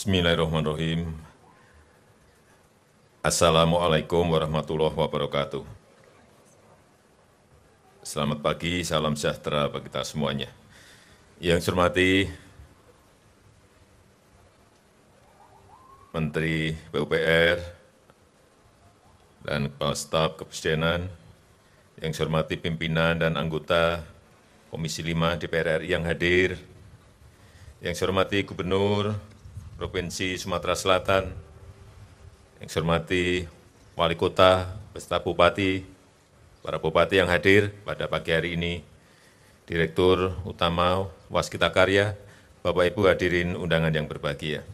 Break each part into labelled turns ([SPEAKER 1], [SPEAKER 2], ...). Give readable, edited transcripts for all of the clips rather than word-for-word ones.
[SPEAKER 1] Bismillahirrahmanirrahim. Assalamualaikum warahmatullahi wabarakatuh. Selamat pagi, salam sejahtera bagi kita semuanya. Yang saya hormati Menteri PUPR dan Kepala Staf Kepresidenan, yang saya hormati pimpinan dan anggota Komisi 5 DPR RI yang hadir, yang saya hormati Gubernur Provinsi Sumatera Selatan, yang saya hormati Wali Kota beserta Bupati, para Bupati yang hadir pada pagi hari ini, Direktur Utama Waskita Karya, Bapak Ibu hadirin undangan yang berbahagia.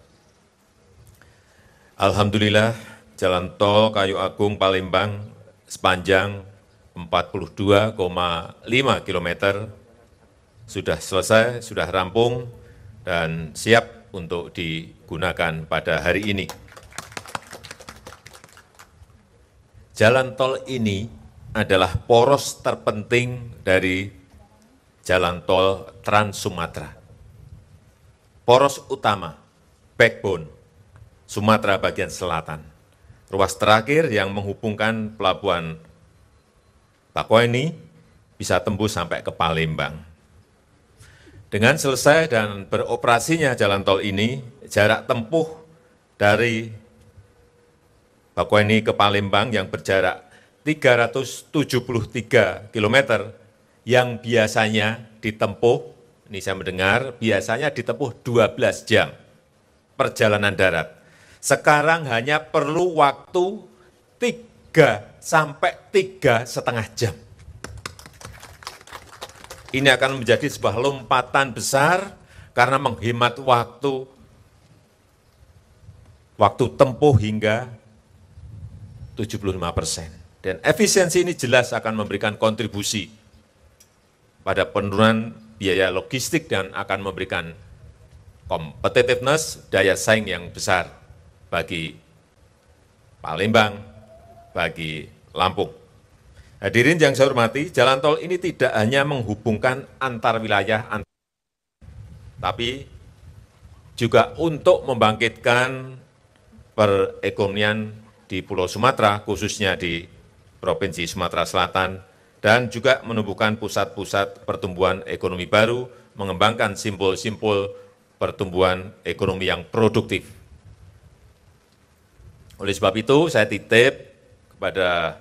[SPEAKER 1] Alhamdulillah, Jalan Tol Kayu Agung Palembang sepanjang 42,5 km sudah selesai, sudah rampung, dan siap untuk digunakan pada hari ini. Jalan tol ini adalah poros terpenting dari jalan tol Trans Sumatera. Poros utama, backbone, Sumatera bagian selatan. Ruas terakhir yang menghubungkan pelabuhan Bakauheni bisa tembus sampai ke Palembang. Dengan selesai dan beroperasinya jalan tol ini, jarak tempuh dari Bakauheni ke Palembang yang berjarak 373 km yang biasanya ditempuh, ini saya mendengar, biasanya ditempuh 12 jam perjalanan darat. Sekarang hanya perlu waktu 3 sampai 3,5 jam. Ini akan menjadi sebuah lompatan besar karena menghemat waktu tempuh hingga 75%. Dan efisiensi ini jelas akan memberikan kontribusi pada penurunan biaya logistik dan akan memberikan competitiveness, daya saing yang besar bagi Palembang, bagi Lampung. Hadirin yang saya hormati, jalan tol ini tidak hanya menghubungkan antar wilayah, tapi juga untuk membangkitkan perekonomian di Pulau Sumatera, khususnya di Provinsi Sumatera Selatan, dan juga menumbuhkan pusat-pusat pertumbuhan ekonomi baru, mengembangkan simpul-simpul pertumbuhan ekonomi yang produktif. Oleh sebab itu, saya titip kepada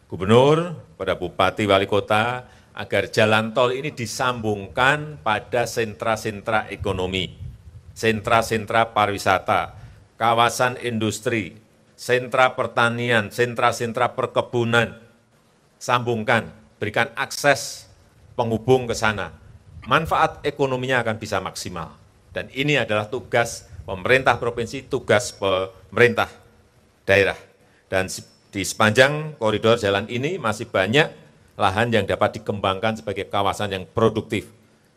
[SPEAKER 1] Gubernur, pada Bupati, Wali Kota, agar jalan tol ini disambungkan pada sentra-sentra ekonomi, sentra-sentra pariwisata, kawasan industri, sentra pertanian, sentra-sentra perkebunan, sambungkan, berikan akses penghubung ke sana. Manfaat ekonominya akan bisa maksimal. Dan ini adalah tugas pemerintah provinsi, tugas pemerintah daerah. Dan di sepanjang koridor jalan ini masih banyak lahan yang dapat dikembangkan sebagai kawasan yang produktif.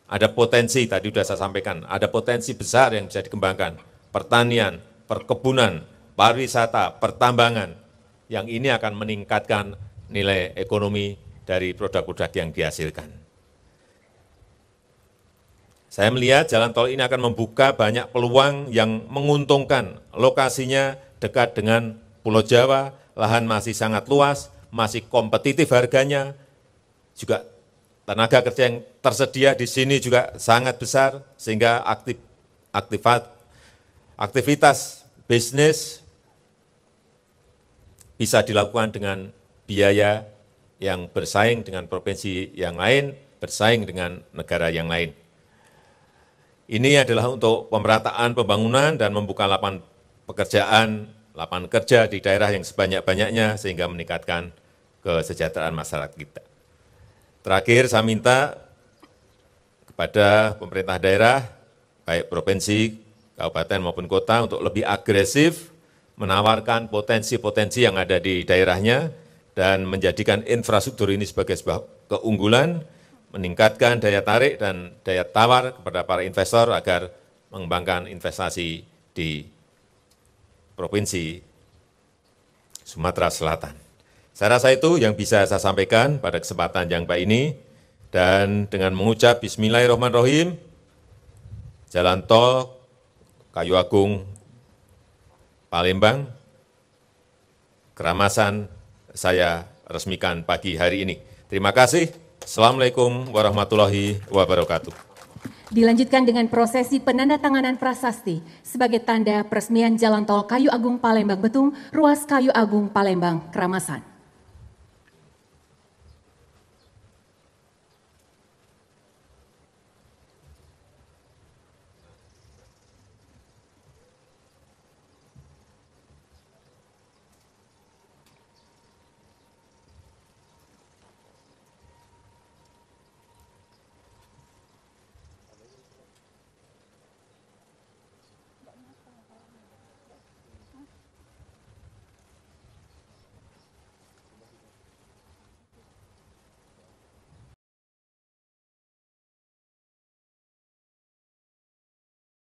[SPEAKER 1] Ada potensi, tadi sudah saya sampaikan, ada potensi besar yang bisa dikembangkan. Pertanian, perkebunan, pariwisata, pertambangan, yang ini akan meningkatkan nilai ekonomi dari produk-produk yang dihasilkan. Saya melihat jalan tol ini akan membuka banyak peluang yang menguntungkan. Lokasinya dekat dengan Pulau Jawa, lahan masih sangat luas, masih kompetitif harganya, juga tenaga kerja yang tersedia di sini juga sangat besar, sehingga aktivitas bisnis bisa dilakukan dengan biaya yang bersaing dengan provinsi yang lain, bersaing dengan negara yang lain. Ini adalah untuk pemerataan pembangunan dan membuka lapangan pekerjaan, lapangan kerja di daerah yang sebanyak-banyaknya sehingga meningkatkan kesejahteraan masyarakat kita. Terakhir, saya minta kepada pemerintah daerah, baik provinsi, kabupaten maupun kota, untuk lebih agresif menawarkan potensi-potensi yang ada di daerahnya dan menjadikan infrastruktur ini sebagai sebuah keunggulan, meningkatkan daya tarik dan daya tawar kepada para investor agar mengembangkan investasi di Provinsi Sumatera Selatan. Saya rasa itu yang bisa saya sampaikan pada kesempatan yang baik ini, dan dengan mengucap Bismillahirrahmanirrahim, jalan tol Kayu Agung, Palembang, Keramasan, saya resmikan pagi hari ini. Terima kasih. Assalamualaikum warahmatullahi wabarakatuh.
[SPEAKER 2] Dilanjutkan dengan prosesi penandatanganan prasasti sebagai tanda peresmian Jalan Tol Kayu Agung Palembang Betung, ruas Kayu Agung Palembang, Keramasan.